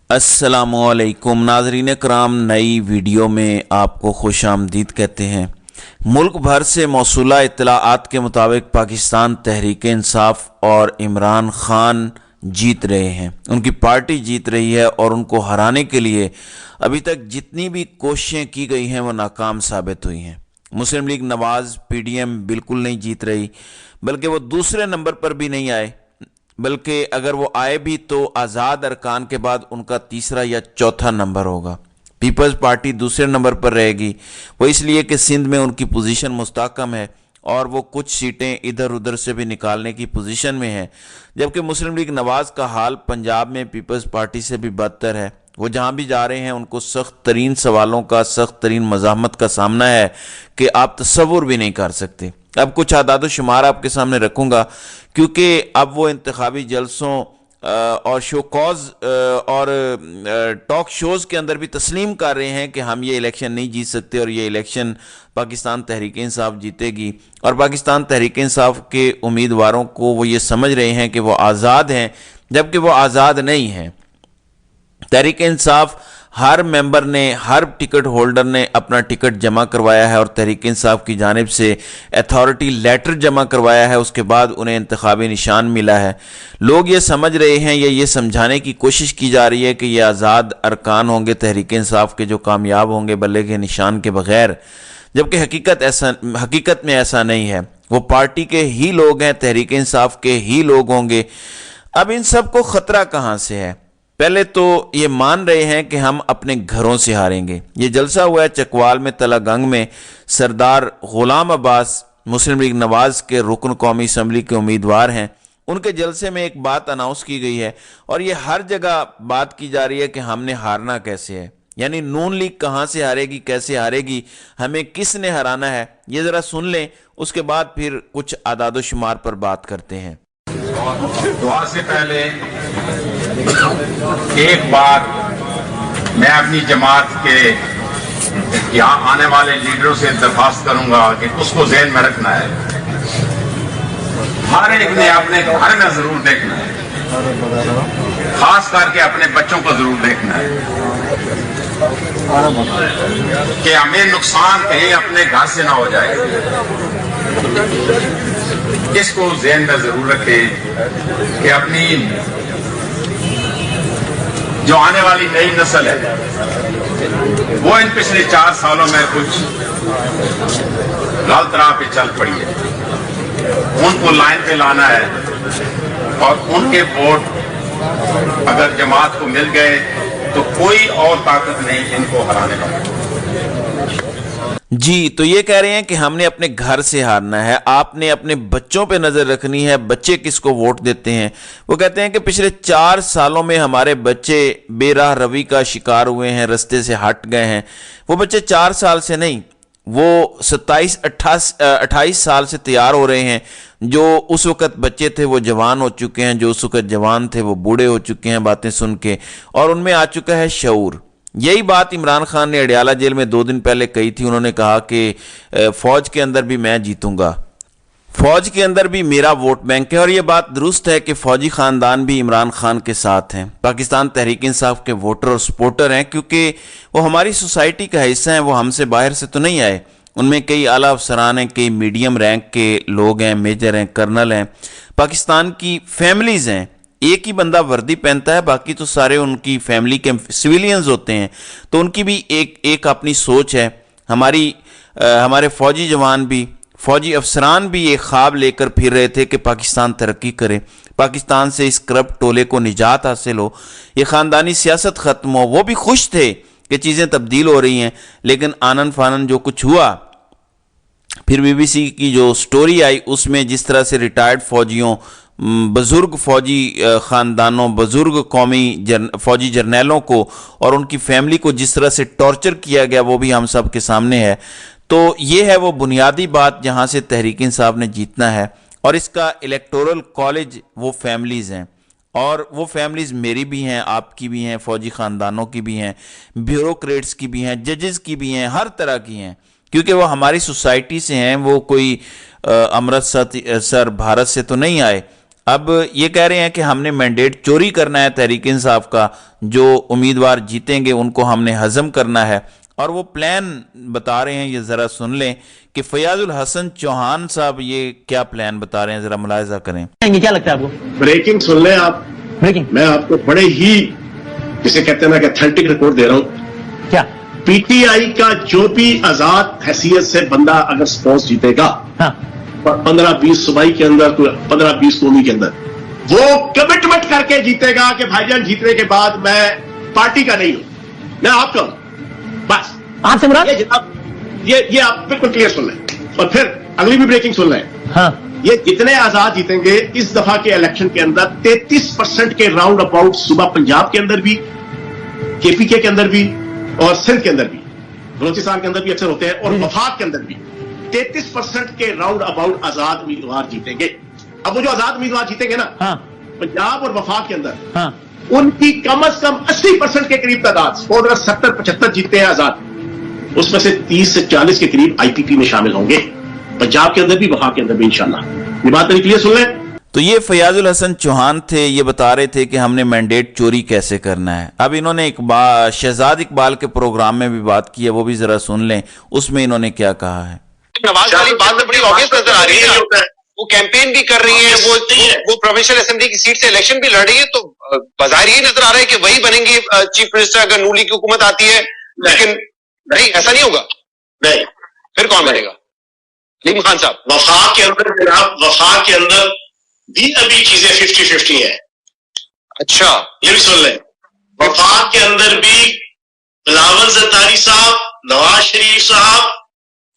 अस्सलाम वालेकुम नाज़रीन कराम, नई वीडियो में आपको खुश आमदीद कहते हैं। मुल्क भर से मौसूला इत्तलाआत के मुताबिक पाकिस्तान तहरीक इंसाफ और इमरान खान जीत रहे हैं, उनकी पार्टी जीत रही है और उनको हराने के लिए अभी तक जितनी भी कोशिशें की गई हैं वो नाकाम साबित हुई हैं। मुस्लिम लीग नवाज़ पीडीएम बिल्कुल नहीं जीत रही, बल्कि वो दूसरे नंबर पर भी नहीं आए, बल्कि अगर वो आए भी तो आज़ाद अरकान के बाद उनका तीसरा या चौथा नंबर होगा। पीपल्स पार्टी दूसरे नंबर पर रहेगी, वो इसलिए कि सिंध में उनकी पोजीशन मुस्तहकम है और वो कुछ सीटें इधर उधर से भी निकालने की पोजीशन में है। जबकि मुस्लिम लीग नवाज़ का हाल पंजाब में पीपल्स पार्टी से भी बदतर है। वो जहाँ भी जा रहे हैं उनको सख्त तरीन सवालों का, सख्त तरीन मज़ाहमत का सामना है कि आप तसव्वुर भी नहीं कर सकते। अब कुछ आदाद शुमार आपके सामने रखूँगा, क्योंकि अब वो इंतखाबी जलसों और शो कॉज और टॉक शोज़ के अंदर भी तस्लीम कर रहे हैं कि हम ये इलेक्शन नहीं जीत सकते और ये इलेक्शन पाकिस्तान तहरीक इंसाफ जीतेगी। और पाकिस्तान तहरीक इंसाफ के उम्मीदवारों को वो ये समझ रहे हैं कि वो आज़ाद हैं, जबकि वो आज़ाद नहीं हैं। तहरीक इंसाफ हर मेंबर ने, हर टिकट होल्डर ने अपना टिकट जमा करवाया है और तहरीक इंसाफ की जानिब से अथॉरिटी लेटर जमा करवाया है। उसके बाद उन्हें इंतखाबी निशान मिला है। लोग ये समझ रहे हैं या ये समझाने की कोशिश की जा रही है कि ये आज़ाद अरकान होंगे तहरीक इंसाफ के जो कामयाब होंगे बल्ले के निशान के बगैर, जबकि हकीकत में ऐसा नहीं है। वो पार्टी के ही लोग हैं, तहरीक इंसाफ के ही लोग होंगे। अब इन सब को ख़तरा कहाँ से है? पहले तो ये मान रहे हैं कि हम अपने घरों से हारेंगे। ये जलसा हुआ है चकवाल में, तलागंग में। सरदार गुलाम अब्बास मुस्लिम लीग नवाज़ के रुकन कौमी असम्बली के उम्मीदवार हैं। उनके जलसे में एक बात अनाउंस की गई है और ये हर जगह बात की जा रही है कि हमने हारना कैसे है, यानी नून लीग कहाँ से हारेगी, कैसे हारेगी, हमें किसने हराना है। ये ज़रा सुन लें, उसके बाद फिर कुछ आदाद शुमार पर बात करते हैं। दुआ से पहले एक बात मैं अपनी जमात के यहाँ आने वाले लीडरों से दरख्वास्त करूंगा कि उसको ज़हन में रखना है। हर एक ने अपने घर में जरूर देखना है, खास करके अपने बच्चों को जरूर देखना है कि हमें नुकसान कहीं अपने घर से ना हो जाए। इसको ज़हन में जरूर रखें कि अपनी जो आने वाली नई नस्ल है वो इन पिछले 4 सालों में कुछ गलत राह पे चल पड़ी है, उनको लाइन पे लाना है और उनके वोट अगर जमात को मिल गए तो कोई और ताकत नहीं इनको हराने का। जी, तो ये कह रहे हैं कि हमने अपने घर से हारना है, आपने अपने बच्चों पे नज़र रखनी है। बच्चे किसको वोट देते हैं? वो कहते हैं कि पिछले 4 सालों में हमारे बच्चे बेराह रवि का शिकार हुए हैं, रास्ते से हट गए हैं। वो बच्चे 4 साल से नहीं, वो 27-28 साल से तैयार हो रहे हैं। जो उस वक़्त बच्चे थे वो जवान हो चुके हैं, जो उस वक़्त जवान थे वो बूढ़े हो चुके हैं बातें सुन के, और उनमें आ चुका है शऊर। यही बात इमरान खान ने अडियाला जेल में 2 दिन पहले कही थी। उन्होंने कहा कि फ़ौज के अंदर भी मैं जीतूंगा, फ़ौज के अंदर भी मेरा वोट बैंक है। और ये बात दुरुस्त है कि फ़ौजी ख़ानदान भी इमरान खान के साथ हैं, पाकिस्तान तहरीक इंसाफ के वोटर और सपोर्टर हैं, क्योंकि वो हमारी सोसाइटी का हिस्सा हैं। वो हमसे बाहर से तो नहीं आए। उनमें कई आला अफसरान हैं, कई मीडियम रैंक के लोग हैं, मेजर हैं, कर्नल हैं, पाकिस्तान की फैमिलीज़ हैं। एक ही बंदा वर्दी पहनता है, बाकी तो सारे उनकी फैमिली के सिविलियंस होते हैं। तो उनकी भी एक अपनी सोच है। हमारे फ़ौजी जवान भी, फ़ौजी अफसरान भी एक ख्वाब लेकर फिर रहे थे कि पाकिस्तान तरक्की करे, पाकिस्तान से इस करप्ट टोले को निजात हासिल हो, ये ख़ानदानी सियासत ख़त्म हो। वो भी खुश थे कि चीज़ें तब्दील हो रही हैं, लेकिन आनन फानन जो कुछ हुआ, फिर बीबीसी की जो स्टोरी आई उसमें जिस तरह से रिटायर्ड फ़ौजियों, बुज़ुर्ग फ़ौजी ख़ानदानों, बुज़ुर्ग कौमी फ़ौजी जर्नैलों को और उनकी फैमिली को जिस तरह से टॉर्चर किया गया, वो भी हम सब के सामने है। तो ये है वो बुनियादी बात जहाँ से तहरीक इंसाफ ने जीतना है। और इसका इलेक्टोरल कॉलेज वो फैमिलीज़ हैं, और वो फैमिलीज़ मेरी भी हैं, आपकी भी हैं, फ़ौजी ख़ानदानों की भी हैं, ब्यूरोक्रेट्स की भी हैं, जजेस की भी हैं, हर तरह की हैं, क्योंकि वो हमारी सोसाइटी से हैं। वो कोई अमृतसर भारत से तो नहीं आए। اب یہ کہہ رہے ہیں کہ ہم نے مینڈیٹ چوری کرنا ہے تحریک انصاف کا، جو امیدوار جیتیں گے ان کو ہم نے ہضم کرنا ہے، اور وہ پلان بتا رہے ہیں. یہ ذرا سن لیں کہ فیاض الحسن چوہان صاحب یہ کیا پلان بتا رہے ہیں، ذرا ملاحظہ کریں. کیا لگتا ہے آپ کو؟ بریکنگ سن لیں آپ. میں آپ کو بڑے ہی جسے کہتے ہیں نا کہ اتھینٹک رپورٹ دے رہا ہوں. کیا پی ٹی آئی کا جو بھی آزاد حیثیت سے بندہ اگر سپوز جیتے گا 15-20 صوبائی کے اندر، 15-20 قومی کے اندر، وہ کمٹمنٹ کر کے جیتے گا کہ بھائی جان جیتنے کے بعد میں پارٹی کا نہیں ہوں، میں آپ کا ہوں. بس آپ سے مراد یہ جناب یہ آپ بالکل کلیئر سن لیں. اور پھر اگلی بھی بریکنگ سن لیں. ہاں یہ جتنے آزاد جیتیں گے اس دفعہ کے الیکشن کے اندر 33% کے راؤنڈ اباؤٹ صوبہ پنجاب کے اندر بھی، کے پی کے اندر بھی، اور سندھ کے اندر بھی، بلوچستان کے اندر بھی اکثر ہوتے ہیں، اور وفاق کے اندر بھی 33% کے راؤنڈ اباؤٹ آزاد امیدوار جیتیں گے. اب وہ جو آزاد امیدوار جیتیں گے نا پنجاب اور وفاق کے اندر، ان کی کم از کم 80% کے قریب تعداد، 70-75 جیتتے ہیں آزاد، اس میں سے 30 سے 40 کے قریب آئی پی پی میں شامل ہوں گے، پنجاب کے اندر بھی وفاق کے اندر بھی انشاءاللہ. یہ بات میری کلیئر سن لیں. تو یہ فیاض الحسن چوہان تھے، یہ بتا رہے تھے کہ ہم نے مینڈیٹ چوری کیسے کرنا ہے. اب انہوں نے شہزاد اقبال کے پروگرام میں بھی بات کی ہے، وہ بھی ذرا سن لیں، اس میں انہوں نے کیا کہا ہے. نواز والی بات بڑی obvious نظر آ رہی ہے، وہ کیمپین بھی کر رہی ہیں، وہ پروونشل اسمبلی کی سیٹ سے الیکشن بھی لڑ رہی ہے، تو بظاہر یہ نظر آ رہا ہے کہ وہی بنیں گی چیف منسٹر اگر نون لیگ کی حکومت آتی ہے. لیکن نہیں، ایسا نہیں ہوگا. نہیں، پھر کون بنے گا؟ علیم خان صاحب. وفاق کے اندر جناب، وفاق کے اندر بھی ابھی چیزیں 50-50 ہیں. اچھا یہ بھی سن لیں. وفاق کے اندر بھی بلاول زرداری صاحب، نواز شریف صاحب،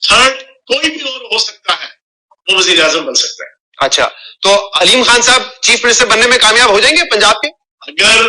تھرڈ کوئی بھی اور ہو سکتا ہے، وہ وزیر اعظم بن سکتا ہے. اچھا، تو علیم خان صاحب چیف منسٹر بننے میں کامیاب ہو جائیں گے پنجاب کے؟ اگر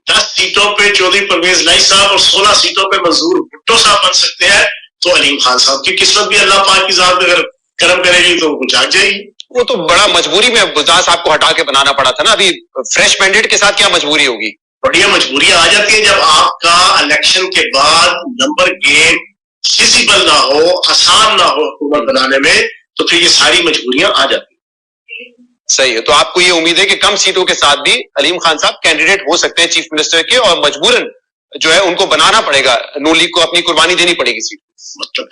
10 سیٹوں پہ چودھری پرویز لائی صاحب اور 16 سیٹوں پہ منظور بھٹو صاحب بن سکتے ہیں، تو علیم خان صاحب کی قسمت بھی اللہ پاک کی ذات اگر کرم کرے گی تو وہ جاگ جائے گی. وہ تو بڑا مجبوری میں بزدار صاحب کو ہٹا کے بنانا پڑا تھا نا. ابھی فریش مینڈیٹ کے ساتھ کیا مجبوری ہوگی؟ بڑھیا مجبوریاں آ جاتی ہیں جب آپ کا الیکشن کے بعد نمبر گیم فیزیبل نہ ہو، آسان نہ ہو حکومت بنانے میں، تو پھر یہ ساری مجبوریاں آ جاتی ہیں. صحیح ہے. تو آپ کو یہ امید ہے کہ کم سیٹوں کے ساتھ بھی علیم خان صاحب کینڈیڈیٹ ہو سکتے ہیں چیف منسٹر کے، اور مجبوراً جو ہے ان کو بنانا پڑے گا، نون لیگ کو اپنی قربانی دینی پڑے گی سیٹ. مطلب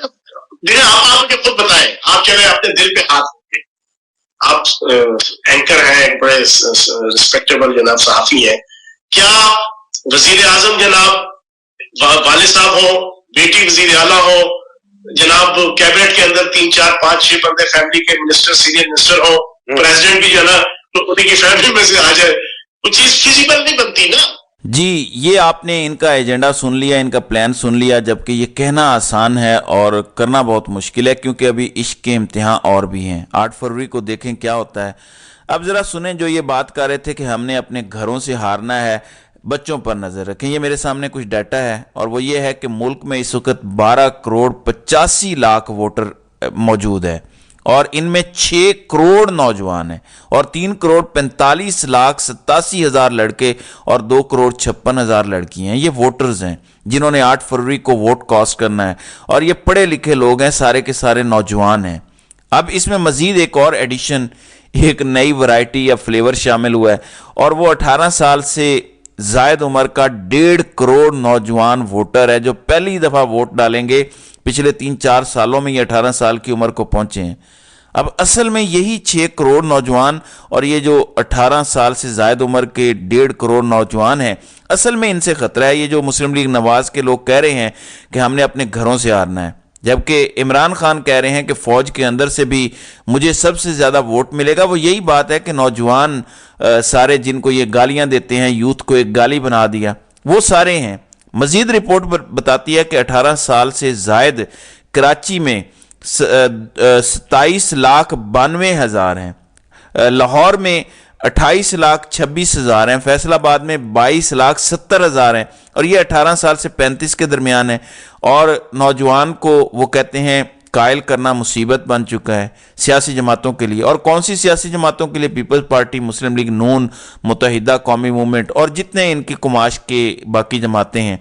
آپ مجھے خود بتائیں، آپ چلے اپنے دل پہ ہاتھ رکھیں. آپ اینکر ہیں، بڑے ریسپیکٹیبل جناب صحافی ہیں. کیا وزیر اعظم جناب والد صاحب ہوں، بیٹی وزیر اعلیٰ ہو، جناب کیبنٹ کے اندر 3-4-5-6 بندے فیملی کے منسٹر، سینئر منسٹر ہوں، پریزیڈنٹ بھی جو ہے نا تو انہیں کی فیملی میں سے آ جائے، وہ چیز فیزیبل نہیں بنتی نا. جی، یہ آپ نے ان کا ایجنڈا سن لیا، ان کا پلان سن لیا، جبکہ یہ کہنا آسان ہے اور کرنا بہت مشکل ہے، کیونکہ ابھی عشق کے امتحان اور بھی ہیں. 8 فروری کو دیکھیں کیا ہوتا ہے. اب ذرا سنیں جو یہ بات کر رہے تھے کہ ہم نے اپنے گھروں سے ہارنا ہے، بچوں پر نظر رکھیں. یہ میرے سامنے کچھ ڈیٹا ہے، اور وہ یہ ہے کہ ملک میں اس وقت 12 کروڑ 85 لاکھ ووٹر موجود ہے، اور ان میں 6 کروڑ نوجوان ہیں، اور 3 کروڑ 45 لاکھ 87 ہزار لڑکے اور 2 کروڑ 56 ہزار لڑکی ہیں. یہ ووٹرز ہیں جنہوں نے 8 فروری کو ووٹ کاسٹ کرنا ہے، اور یہ پڑھے لکھے لوگ ہیں، سارے کے سارے نوجوان ہیں. اب اس میں مزید ایک اور ایڈیشن، ایک نئی ورائٹی یا فلیور شامل ہوا ہے، اور وہ 18 سال سے زائد عمر کا 1.5 کروڑ نوجوان ووٹر ہے، جو پہلی دفعہ ووٹ ڈالیں گے. پچھلے 3-4 سالوں میں یہ 18 سال کی عمر کو پہنچے ہیں. اب اصل میں یہی 6 کروڑ نوجوان اور یہ جو 18 سال سے زائد عمر کے 1.5 کروڑ نوجوان ہیں، اصل میں ان سے خطرہ ہے. یہ جو مسلم لیگ نواز کے لوگ کہہ رہے ہیں کہ ہم نے اپنے گھروں سے ہارنا ہے، جبکہ عمران خان کہہ رہے ہیں کہ فوج کے اندر سے بھی مجھے سب سے زیادہ ووٹ ملے گا. وہ یہی بات ہے کہ نوجوان سارے جن کو یہ گالیاں دیتے ہیں، یوتھ کو ایک گالی بنا دیا، وہ سارے ہیں. مزید رپورٹ بتاتی ہے کہ 18 سال سے زائد کراچی میں 27 لاکھ 92 ہزار ہیں، لاہور میں 28 لاکھ 26 ہزار ہیں، فیصل آباد میں 22 لاکھ 70 ہزار ہیں، اور یہ 18 سال سے 35 کے درمیان ہے. اور نوجوان کو وہ کہتے ہیں قائل کرنا مصیبت بن چکا ہے سیاسی جماعتوں کے لیے. اور کون سی سیاسی جماعتوں کے لیے؟ پیپلز پارٹی، مسلم لیگ نون، متحدہ قومی موومنٹ، اور جتنے ان کی کماش کے باقی جماعتیں ہیں.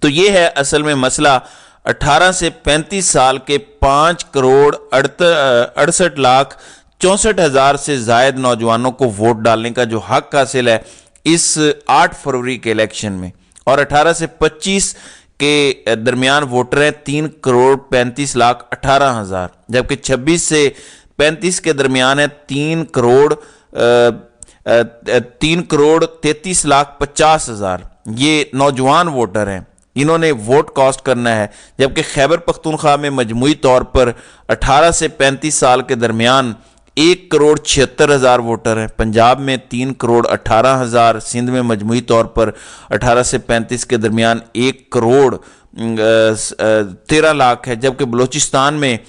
تو یہ ہے اصل میں مسئلہ. 18 سے 35 سال کے 5 کروڑ 68 لاکھ 64,000 से जायद नौजवानों को वोट डालने का जो हक हासिल है इस 8 फरवरी के इलेक्शन में, और 18 से 25 के दरमियान वोटर हैं 3,35,18,000, जबकि 26 से 35 के दरमियान है 3,33,50,000। ये नौजवान वोटर हैं, इन्होंने वोट कास्ट करना है। जबकि खैबर पख्तूनख्वा में मजमूई तौर पर 18 से 35 साल के दरमियान 1,76,000 वोटर हैं। पंजाब में 3,18,000, सिंध में मजमूई तौर पर 18 से 35 के दरमियान 1,13 लाख है। जबकि बलूचिस्तान में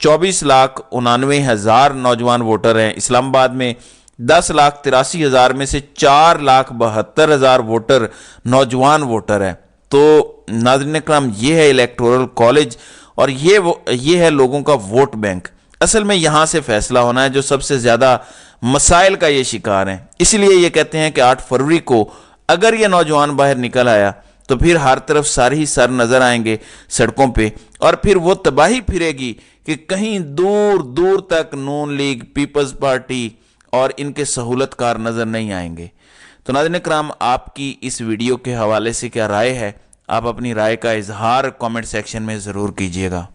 24,99,000 नौजवान वोटर हैं। इस्लामाबाद में 10,83,000 में से 4,72,000 वोटर नौजवान वोटर हैं। तो नाज़रीन इकराम, ये है इलेक्टोरल कॉलेज और ये है लोगों का वोट बैंक। असल में यहाँ से फैसला होना है जो सबसे ज़्यादा मसाइल का ये शिकार हैं। इसलिए ये कहते हैं कि 8 फरवरी को अगर ये नौजवान बाहर निकल आया तो फिर हर तरफ सर ही सर नज़र आएंगे सड़कों पे, और फिर वो तबाही फिरेगी कि कहीं दूर दूर तक नून लीग, पीपल्स पार्टी और इनके सहूलतकार नज़र नहीं आएंगे। तो नाज़रीन इकराम, आपकी इस वीडियो के हवाले से क्या राय है? आप अपनी राय का इजहार कमेंट सेक्शन में ज़रूर कीजिएगा।